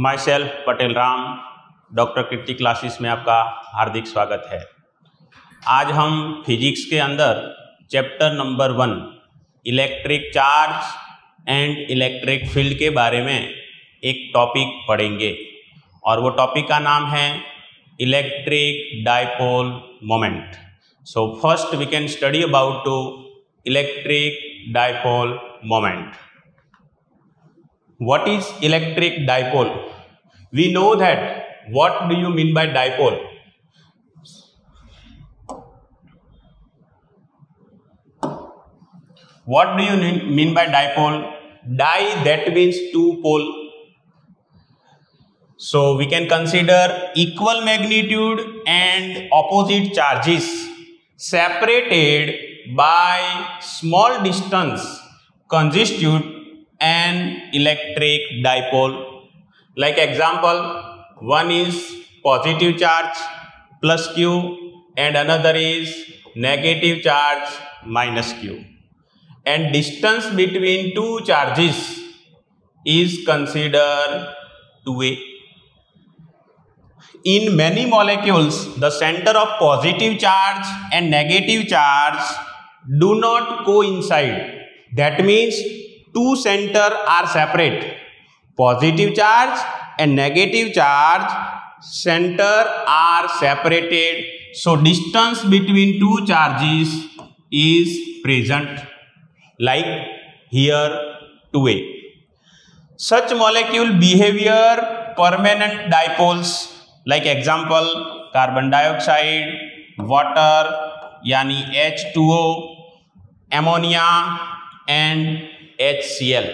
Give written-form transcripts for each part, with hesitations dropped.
My self Patel Ram, doctor Kirti classes में आपका हार्दिक स्वागत है। आज हम फिजिक्स के अंदर chapter number 1 electric charge and electric field के बारे में एक टॉपिक पढ़ेंगे और वो टॉपिक का नाम है electric dipole moment. So first we can study about to electric dipole moment. What is electric dipole? We know that. What do you mean by dipole? What do you mean by dipole? Di, that means two pole. So we can consider equal magnitude and opposite charges separated by small distance constitute an electric dipole. Like example, one is positive charge plus q and another is negative charge minus q, and distance between two charges is considered 2a. In many molecules, the center of positive charge and negative charge do not coincide. That means two centers are separate. Positive charge and negative charge center are separated. So distance between two charges is present, like here 2a. Such molecule behavior permanent dipoles. Like example, carbon dioxide, water यानी H2O, ammonia and HCl.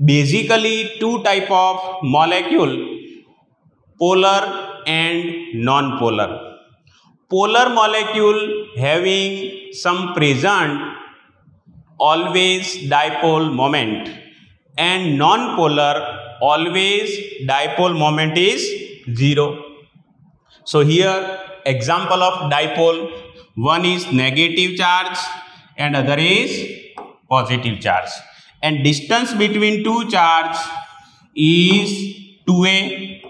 Basically two type of molecule, polar and non-polar. Polar molecule having some present always dipole moment, and non-polar always dipole moment is 0. So here example of dipole, one is negative charge and other is positive charge, and distance between two charge is 2a.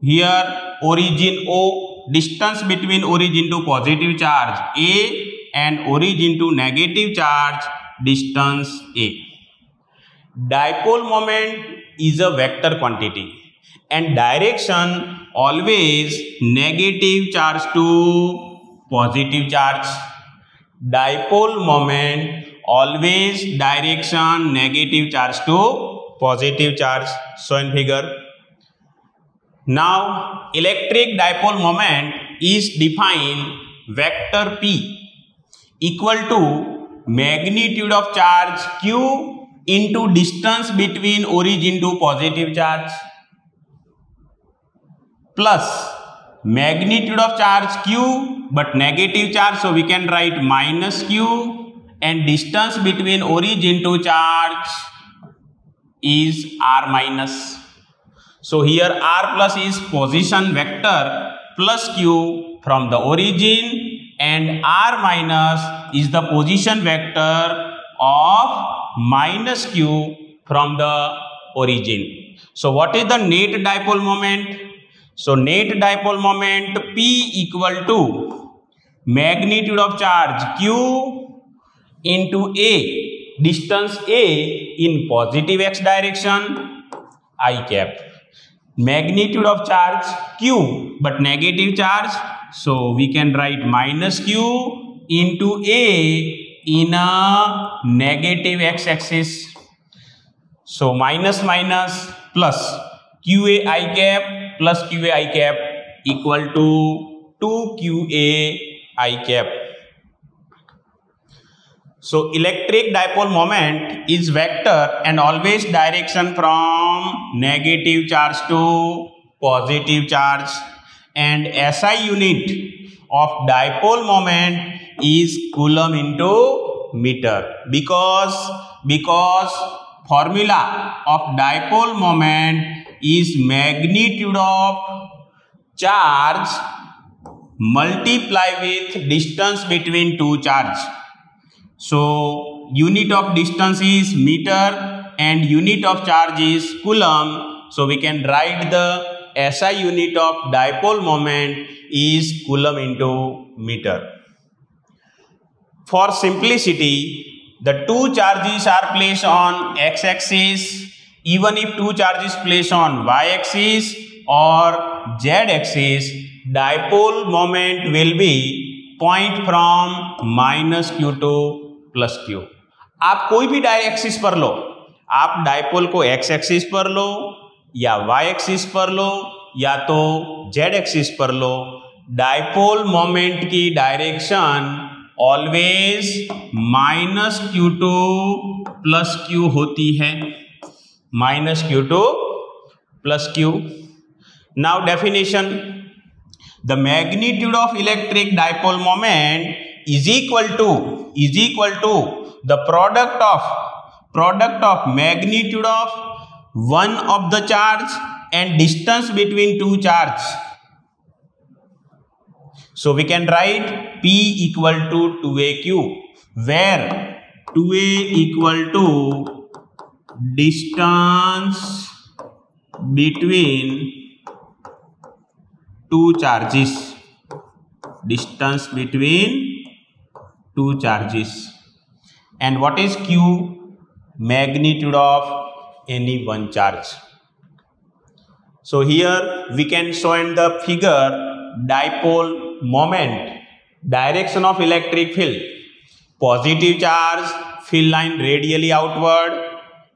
Here origin O, distance between origin to positive charge a and origin to negative charge distance a. Dipole moment is a vector quantity and direction always negative charge to positive charge. Dipole moment always direction negative charge to positive charge, shown in figure. Now electric dipole moment is defined vector p equal to magnitude of charge q into distance between origin to positive charge plus magnitude of charge q but negative charge, so we can write minus q, and distance between origin to charge is r minus. So here r plus is position vector plus q from the origin, and r minus is the position vector of minus q from the origin. So what is the net dipole moment? So net dipole moment P equal to magnitude of charge q into a, distance a in positive x direction I cap, magnitude of charge q but negative charge, so we can write minus q into a in a negative x axis. So minus minus plus qa I cap plus qa I cap equal to 2qa I cap. So electric dipole moment is vector and always direction from negative charge to positive charge, and SI unit of dipole moment is coulomb into meter, because formula of dipole moment is magnitude of charge multiply with distance between two charge. So unit of distance is meter and unit of charge is coulomb. so we can write the SI unit of dipole moment is coulomb into meter. For simplicity, the two charges are placed on x-axis. Even if two charges placed on y-axis or z-axis, dipole moment will be point from minus q to plus q. आप कोई भी डायरेक्सिस पर लो, आप dipole को x axis पर लो या Y axis पर लो या तो जेड एक्सिस पर लो, डायपोल मोमेंट की direction always minus Q two plus Q होती है, minus Q two plus Q. Now definition, the magnitude of electric dipole moment is equal to the product of magnitude of one of the charge and distance between two charge. So we can write P equal to 2aq, where 2a equal to distance between two charges, distance between two charges, and what is q? Magnitude of any one charge. So here we can show in the figure dipole moment, direction of electric field, positive charge field line radially outward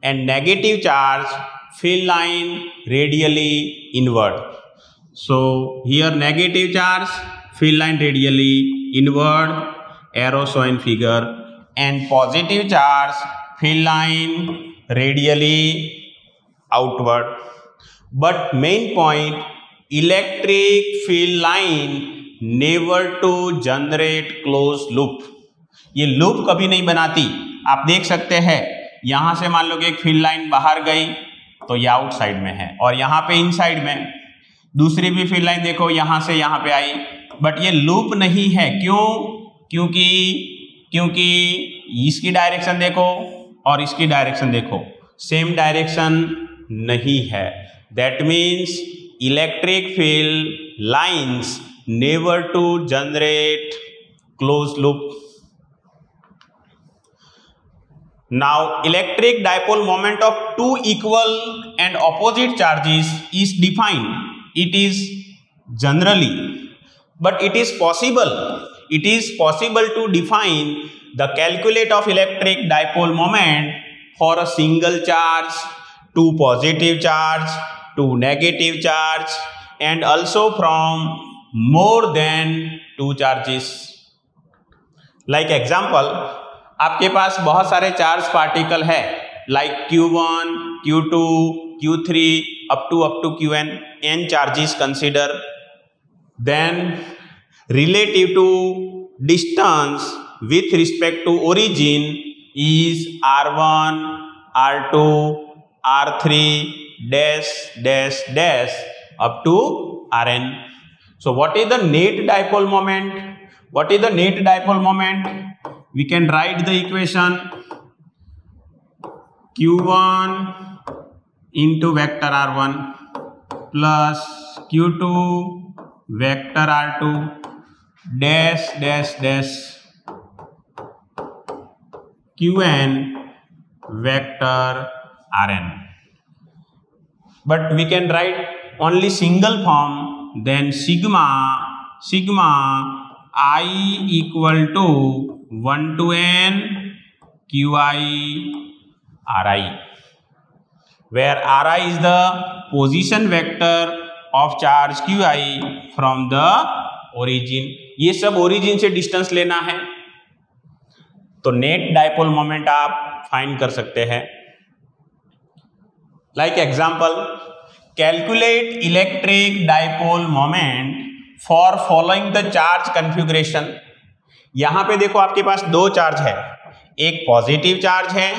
and negative charge field line radially inward. So here negative charge field line radially inward, arrow shown in figure, and positive charge field line radially outward. But main point, electric field line never to generate closed loop. ये loop कभी नहीं बनाती. आप देख सकते हैं यहां से मान लो कि एक फील्ड लाइन बाहर गई तो ये आउटसाइड में है और यहाँ पे इनसाइड में. दूसरी भी फील्ड लाइन देखो यहां से यहाँ पे आई, बट ये लूप नहीं है. क्यों? क्योंकि इसकी डायरेक्शन देखो और इसकी डायरेक्शन देखो, सेम डायरेक्शन नहीं है. That means electric field lines never to generate close loop. Now electric dipole moment of two equal and opposite charges is defined. It is generally, but it is possible to define the calculate of electric dipole moment for a single charge, two positive charge, two negative charge, and also from more than two charges. Like example, आपके पास बहुत सारे charge particle है, like Q1, Q2, Q3 up to Qn, n charges consider. Then relative to distance with respect to origin is R1, R2, R3 dash dash dash up to Rn. So what is the net dipole moment? What is the net dipole moment? We can write the equation Q1 into vector R1 plus Q2 vector R2 dash dash dash Qn vector Rn. But we can write only single form, then sigma I equal to 1 to n Qi Ri, where Ri is the position vector of charge Qi from the origin. ये सब origin से distance लेना है, तो net dipole moment आप find कर सकते हैं. Like example, calculate electric dipole moment for following the charge configuration. यहाँ पे देखो आपके पास दो चार्ज है, एक पॉजिटिव चार्ज है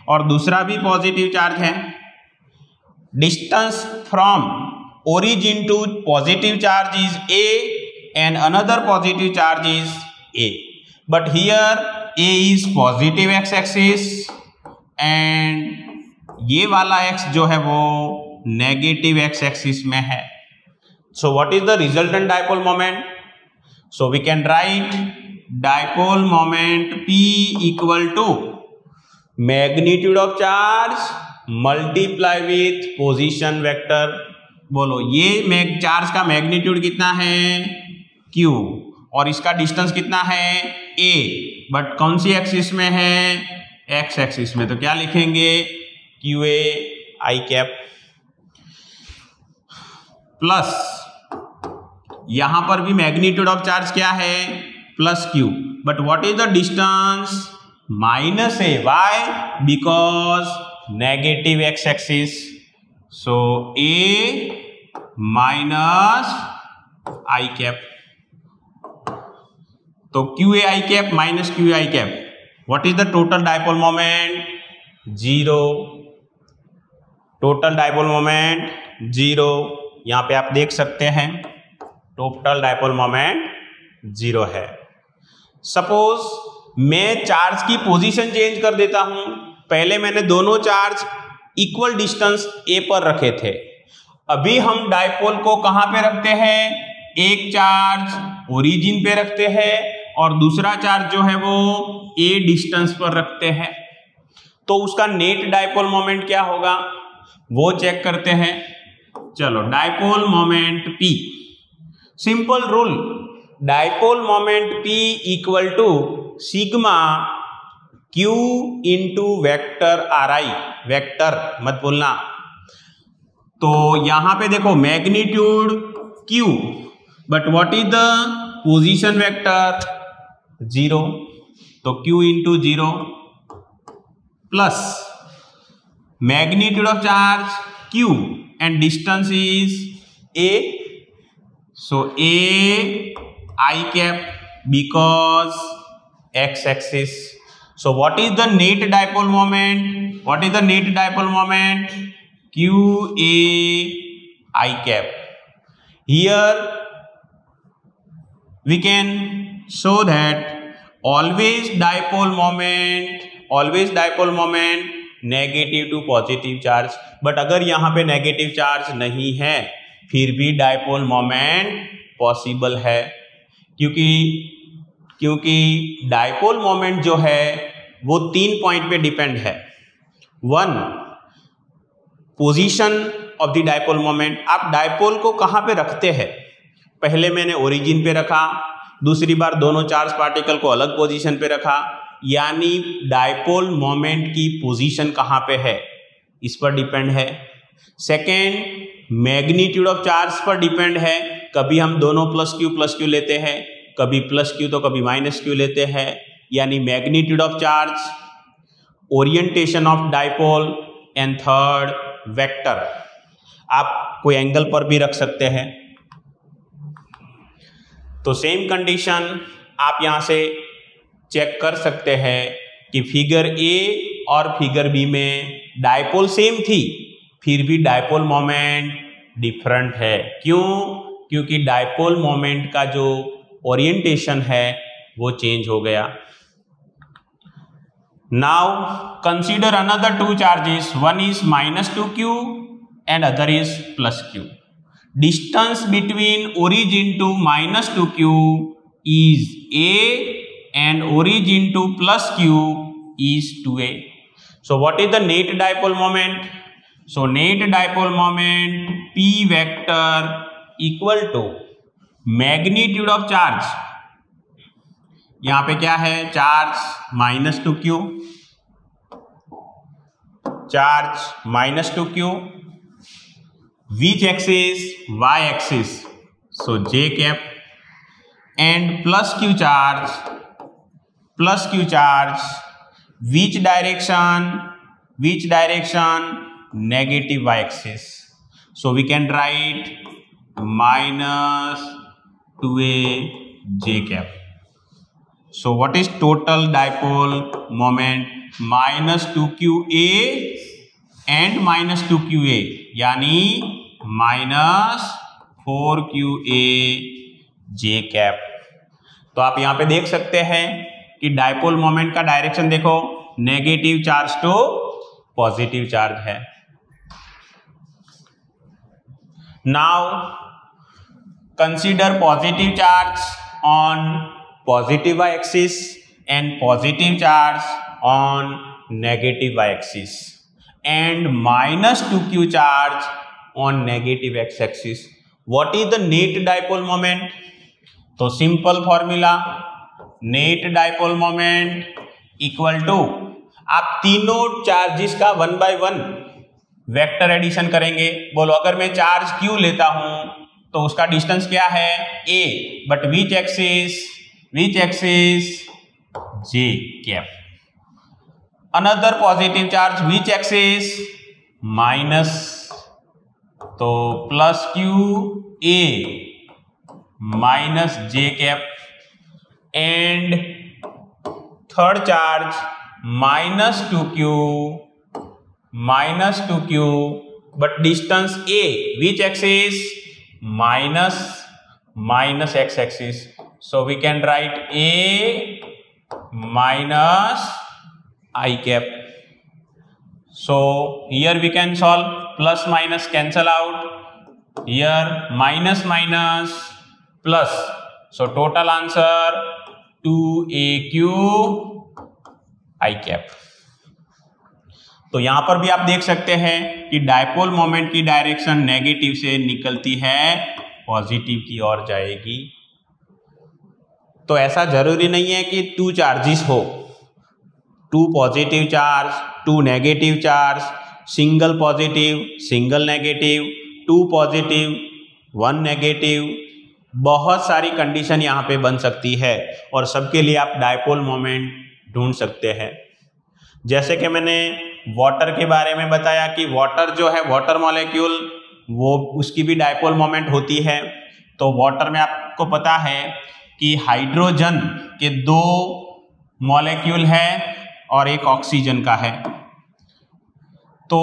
और दूसरा भी पॉजिटिव चार्ज है. Distance from origin to positive charge is A and another positive charge is A, but here A is positive x axis and ये वाला x जो है वो नेगेटिव एक्स एक्सिस में है। So what is the resultant dipole moment? So we can write dipole moment P equal to magnitude of charge multiply with position vector. बोलो ये charge का मैग्नीट्यूड कितना है? Q, और इसका डिस्टेंस कितना है? A, बट कौन सी एक्सिस में है? एक्स एक्सिस में। तो क्या लिखेंगे? QA I कैप प्लस यहां पर भी मैग्नीट्यूड ऑफ चार्ज क्या है? Plus Q, but what is the distance? Minus A। Why? Because negative X axis. So A minus I cap. तो QA I cap minus QA I cap, what is the total dipole moment? 0। Total dipole moment 0। यहां पे आप देख सकते हैं total dipole moment 0 है। Suppose मैं charge की पोजीशन चेंज कर देता हूं। पहले मैंने दोनों चार्ज इक्वल डिस्टेंस A पर रखे थे, अभी हम डायपोल को कहां पे रखते हैं? एक चार्ज ओरिजिन पे रखते हैं और दूसरा चार्ज जो है वो A डिस्टेंस पर रखते हैं। तो उसका नेट डायपोल मोमेंट क्या होगा वो चेक करते हैं। चलो, dipole moment P, simple rule, dipole moment P equal to sigma Q into vector RI, vector मत भूलना। तो यहां पे देखो magnitude Q, but what is the position vector? 0। तो Q into 0 plus magnitude of charge Q and distance is A, so A I cap because x axis. So what is the net dipole moment? What is the net dipole moment? Q A I cap. Here we can show that always dipole moment negative to positive charge. But अगर यहाँ पे negative charge नहीं है फिर भी dipole moment possible है, क्योंकि dipole moment जो है वो 3 पॉइंट पे डिपेंड है। 1, position of the dipole moment, आप डायपोल को कहाँ पे रखते हैं। पहले मैंने ओरिजिन पे रखा, दूसरी बार दोनों चार्ज पार्टिकल को अलग पोजीशन पे रखा, यानी डायपोल मोमेंट की पोजीशन कहाँ पे है इस पर डिपेंड है। सेकेंड, मैग्नीट्यूड ऑफ चार्ज पर डिपेंड है। कभी हम दोनों प्लस क्यू लेते हैं, कभी प्लस क्यू तो कभी माइनस क्यू लेते हैं, यानी magnitude of charge, orientation of dipole and third vector. आप कोई एंगल पर भी रख सकते हैं। तो सेम कंडीशन आप यहाँ से चेक कर सकते हैं कि फिगर ए और फिगर बी में डायपोल सेम थी फिर भी डायपोल मोमेंट डिफरेंट है। क्यों? क्योंकि डायपोल मोमेंट का जो ओरिएंटेशन है वो चेंज हो गया। Now consider another 2 charges, one is -2q and other is +q. Distance between origin to -2q is a and origin to +q is 2a. So what is the net dipole moment? So net dipole moment P vector equal to magnitude of charge, यहाँ पे क्या है, charge -2q, charge -2q, which axis? Y axis, so j cap, and +q charge, which direction? Negative y axis, so we can write -2a j cap. So what is total dipole moment? -2qa and -2qa, यानी -4qa j cap. तो आप यहाँ पे देख सकते हैं कि dipole moment का डायरेक्शन देखो, negative charge to positive charge है। Now consider positive charge on positive y-axis and positive charge on negative y-axis and minus 2q charge on negative x-axis. What is the net dipole moment? तो simple formula, net dipole moment equal to, आप तीनों charges का 1 by 1 vector addition करेंगे। बोलो अगर मैं charge q लेता हूं तो उसका डिस्टेंस क्या है a, but which axis j cap. Another positive charge which axis minus, तो plus q a minus j cap, and third charge minus 2q but distance a which axis minus x axis, so we can write a minus I cap. So here we can solve, plus minus cancel out, here minus plus, so total answer 2aq I cap. तो यहां पर भी आप देख सकते हैं कि dipole moment की डायरेक्शन नेगेटिव से निकलती है, पॉजिटिव की ओर जाएगी। तो ऐसा जरूरी नहीं है कि 2 चार्जेस हो, 2 positive charge, 2 negative charge, single positive, single negative, 2 positive, 1 negative, बहुत सारी कंडीशन यहाँ पे बन सकती है और सबके लिए आप डायपोल मोमेंट ढूंढ सकते हैं। जैसे कि मैंने वाटर के बारे में बताया कि वाटर जो है, वाटर मॉलिक्यूल, वो उसकी भी डायपोल मोमेंट होती है। तो वाटर में आपको पता है कि हाइड्रोजन के 2 मॉलिक्यूल है और एक ऑक्सीजन का है। तो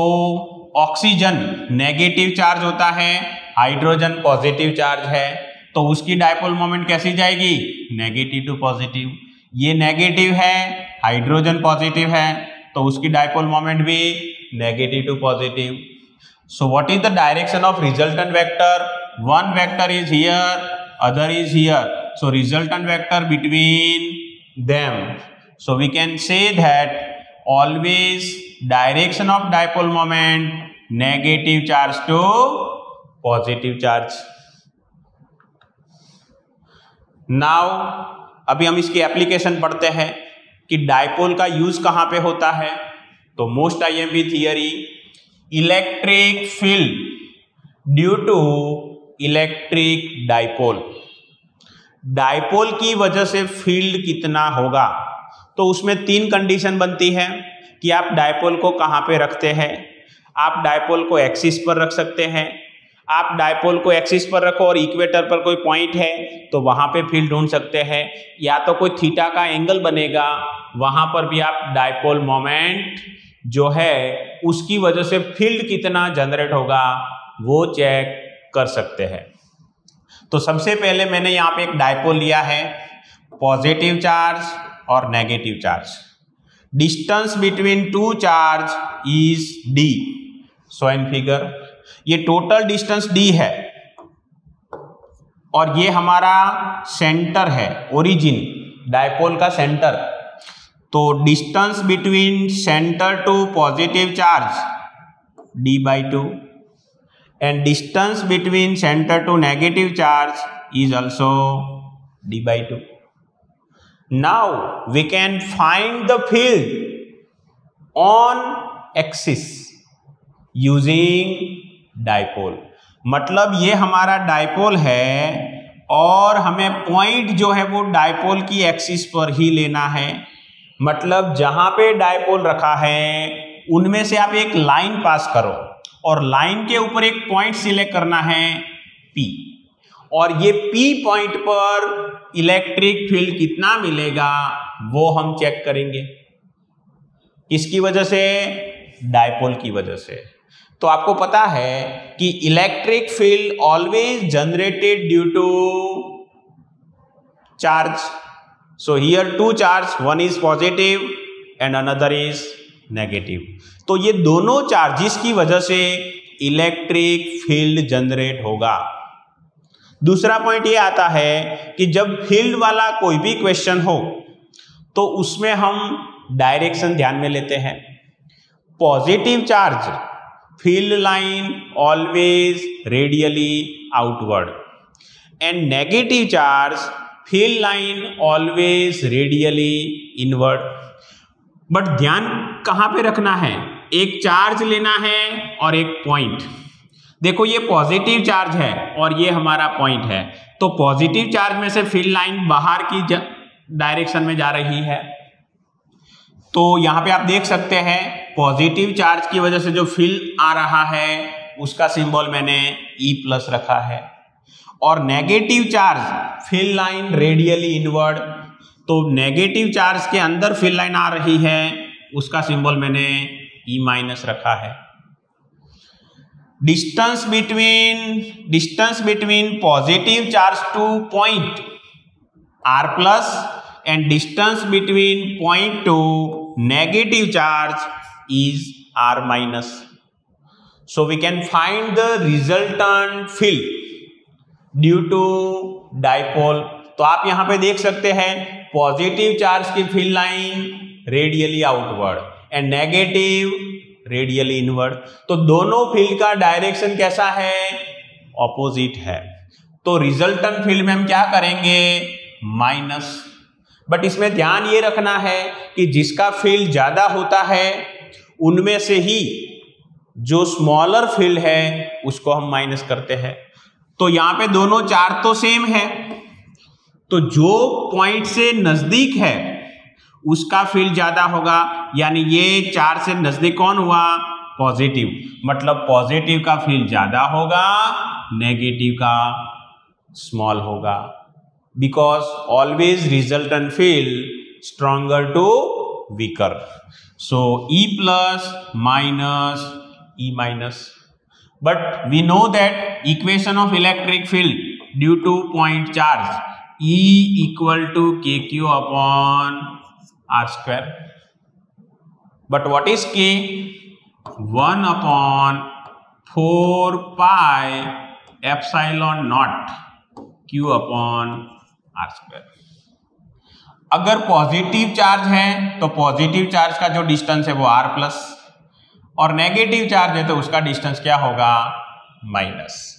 ऑक्सीजन नेगेटिव चार्ज होता है, हाइड्रोजन पॉजिटिव चार्ज है, तो उसकी डायपोल मोमेंट कैसी जाएगी, नेगेटिव टू पॉजिटिव। ये नेगेटिव है, हाइड्रोजन पॉजिटिव है, तो उसकी डायपोल मोमेंट भी negative to positive. So what is the direction of resultant vector? One vector is here, other is here, so resultant vector between them. So we can say that always direction of dipole moment negative charge to positive charge. Now अभी हम इसकी application पढ़ते हैं कि dipole का use कहां पे होता है। तो most IMP theory, electric field due to electric dipole. Dipole की वजह से फील्ड कितना होगा, तो उसमें 3 कंडीशन बनती है कि आप डायपोल को कहां पे रखते हैं। आप डायपोल को एक्सिस पर रख सकते हैं, आप डायपोल को एक्सिस पर रखो और इक्वेटर पर कोई पॉइंट है तो वहां पे फील्ड ढूंढ सकते हैं, या तो कोई थीटा का एंगल बनेगा, वहां पर भी आप डायपोल मोमेंट जो है उसकी वजह से फील्ड कितना जनरेट होगा वो चेक कर सकते हैं। तो सबसे पहले मैंने यहाँ पे एक डायपोल लिया है, पॉजिटिव चार्ज और negative charge. Distance between 2 charge is d, so in figure ये टोटल डिस्टेंस d है और ये हमारा सेंटर है, ओरिजिन, डायपोल का सेंटर। तो distance between centre to positive charge d/2 and distance between centre to negative charge is also d/2। Now we can find the field on axis using dipole. मतलब ये हमारा dipole है और हमें point जो है वो डायपोल की एक्सिस पर ही लेना है। मतलब जहां पे डायपोल रखा है उनमें से आप एक लाइन पास करो और लाइन के ऊपर एक पॉइंट सिलेक्ट करना है P, और ये P पॉइंट पर इलेक्ट्रिक फील्ड कितना मिलेगा वो हम चेक करेंगे। किसकी वजह से? डायपोल की वजह से। तो आपको पता है कि electric field always generated due to charge. So here 2 charge, one is positive and another is negative। तो ये दोनों चार्जेस की वजह से इलेक्ट्रिक फील्ड जनरेट होगा। दूसरा पॉइंट ये आता है कि जब फील्ड वाला कोई भी क्वेश्चन हो तो उसमें हम डायरेक्शन ध्यान में लेते हैं। Positive charge field line always radially outward and negative charge field line always radially inward. But ध्यान कहाँ पे रखना है, एक चार्ज लेना है और एक पॉइंट। देखो ये पॉजिटिव चार्ज है और ये हमारा पॉइंट है, तो पॉजिटिव चार्ज में से फील्ड लाइन बाहर की डायरेक्शन में जा रही है। तो यहाँ पे आप देख सकते हैं पॉजिटिव चार्ज की वजह से जो फील्ड आ रहा है उसका सिंबल मैंने E+ रखा है, और negative charge field line radially inward, तो नेगेटिव चार्ज के अंदर फील्ड लाइन आ रही है उसका सिंबल मैंने E- रखा है। Distance between positive charge two point R+ and distance between point to negative charge is R-. So we can find the resultant field due to dipole। तो आप यहां पे देख सकते हैं पॉजिटिव चार्ज की field line radially outward and negative radially inward, तो दोनों फील्ड का डायरेक्शन कैसा है, ऑपोजिट है। तो रिजल्टेंट फील्ड में हम क्या करेंगे, माइनस। बट इसमें ध्यान ये रखना है कि जिसका फील्ड ज्यादा होता है उनमें से ही जो स्मॉलर फील्ड है उसको हम माइनस करते हैं। तो यहां पे दोनों चार्ज तो सेम है, तो जो पॉइंट से नजदीक है उसका फील्ड ज्यादा होगा, यानी ये चार्ज से नजदीक कौन हुआ, पॉजिटिव, मतलब पॉजिटिव का फील्ड ज्यादा होगा, नेगेटिव का स्मॉल होगा। Because always resultant field stronger to weaker. So E+ minus E-. But we know that equation of electric field due to point charge E equal to KQ upon R². But what is K? 1 upon 4 pi epsilon naught Q upon R²। अगर positive charge है तो positive charge का जो distance है वो R+, और negative charge है तो उसका डिस्टेंस क्या होगा, माइनस।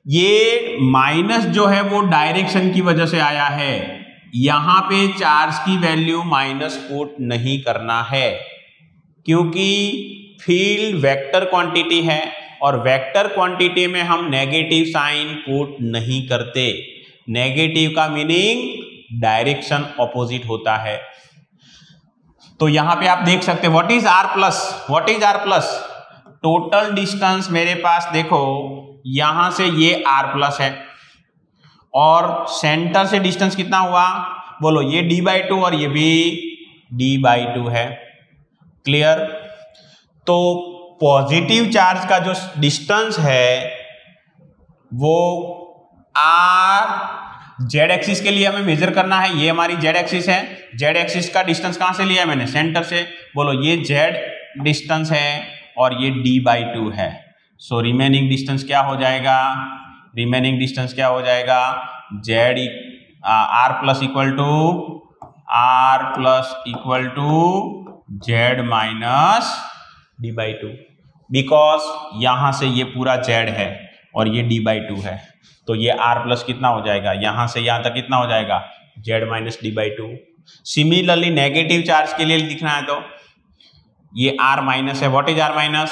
ये माइनस जो है वो डायरेक्शन की वजह से आया है, यहां पे चार्ज की वैल्यू माइनस पुट नहीं करना है, क्योंकि फील्ड वेक्टर क्वांटिटी है और वेक्टर क्वांटिटी में हम नेगेटिव साइन पुट नहीं करते। नेगेटिव का मीनिंग डायरेक्शन ऑपोजिट होता है। तो यहां पे आप देख सकते हैं what is R+, total distance मेरे पास देखो यहां से ये R+ है और सेंटर से डिस्टेंस कितना हुआ, बोलो, ये D/2 और ये भी D/2 है। क्लियर। तो पॉजिटिव चार्ज का जो डिस्टेंस है वो Z एक्सिस के लिए हमें मेजर करना है, ये हमारी Z एक्सिस है। Z एक्सिस का डिस्टेंस कहां से लिया है मैंने, सेंटर से। बोलो, ये Z डिस्टेंस है और ये D/2 है। सो रिमेनिंग डिस्टेंस क्या हो जाएगा, R+ equal to Z minus D/2, because यहां से ये पूरा Z है और ये D/2 है, तो ये R+ कितना हो जाएगा, यहां से यहां तक कितना हो जाएगा, Z minus D/2। Similarly negative charge के लिए लिखना है तो ये R- है। What is R-,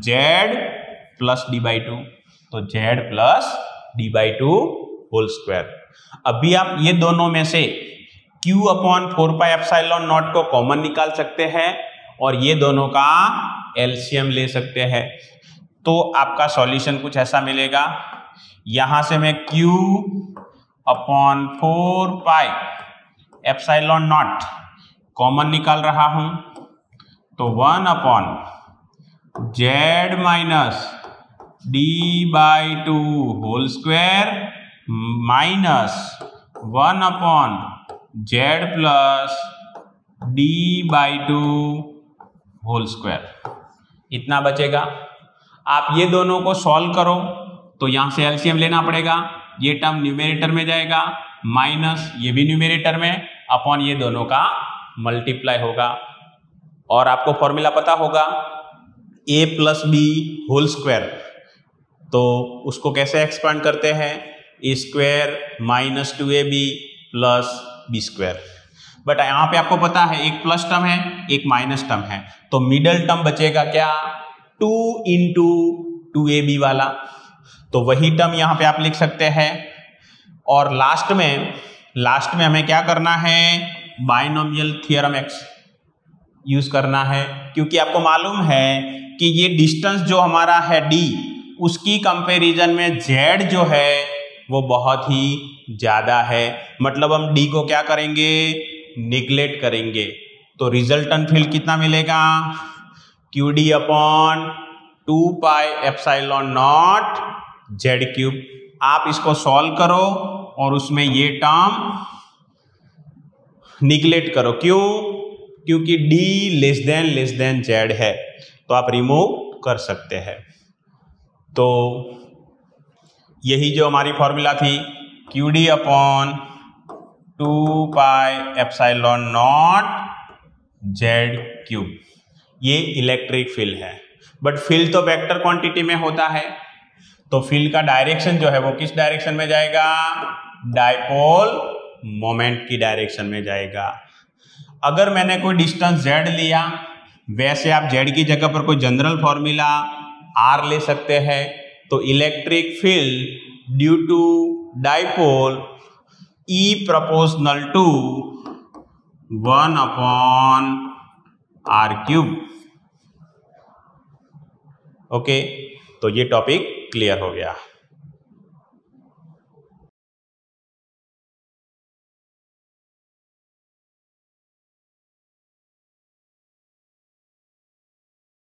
Z plus D/2, तो Z plus D/2 whole square. अभी आप ये दोनों में से Q/4πε0 को कॉमन निकाल सकते हैं और ये दोनों का एलसीएम ले सकते हैं, तो आपका सॉल्यूशन कुछ ऐसा मिलेगा। यहां से मैं Q/4πε0 कॉमन निकाल रहा हूं, तो 1/Z minus D/2 whole square minus 1/Z plus D/2 whole square, इतना बचेगा। आप ये दोनों को सॉल्व करो तो यहां से एलसीएम लेना पड़ेगा, ये टर्म न्यूमेरेटर में जाएगा माइनस ये भी न्यूमेरेटर में अपॉन ये दोनों का मल्टीप्लाई होगा। और आपको फॉर्मूला पता होगा a plus B whole square, तो उसको कैसे एक्सपांड करते हैं, A square minus 2ab plus B square. But यहाँ पे आपको पता है एक प्लस टर्म है एक माइनस टर्म है, तो मिडल टर्म बचेगा क्या, 2 इंटू 2ab वाला, तो वही टर्म यहाँ पे आप लिख सकते हैं। और लास्ट में हमें क्या करना है, बाइनोमियल थ्योरम एक्स यूज करना है, क्योंकि आपको मालूम है कि ये डिस्टेंस जो हमारा है d, उसकी कंपैरिजन में z जो है वो बहुत ही ज्यादा है, मतलब हम d को क्या करेंगे, निगलेक्ट करेंगे। तो रिजल्टेंट फील्ड कितना मिलेगा, QD upon 2 pi epsilon not z cube. आप इसको सॉल्व करो और उसमें ये टर्म निगलेक्ट करो, क्यों, क्योंकि d लेस देन z है, तो आप रिमूव कर सकते हैं। तो यही जो हमारी फॉर्मूला थी QD upon 2 pi epsilon not z cube, ये इलेक्ट्रिक फील्ड है। बट फील्ड तो वेक्टर क्वांटिटी में होता है, तो फील्ड का डायरेक्शन जो है वो किस डायरेक्शन में जाएगा, डाइपोल मोमेंट की डायरेक्शन में जाएगा। अगर मैंने कोई डिस्टेंस z लिया, वैसे आप z की जगह पर कोई जनरल फॉर्मूला r ले सकते हैं, तो electric field due to dipole E proportional to 1 upon r cube. Okay, तो ये टॉपिक क्लियर हो गया।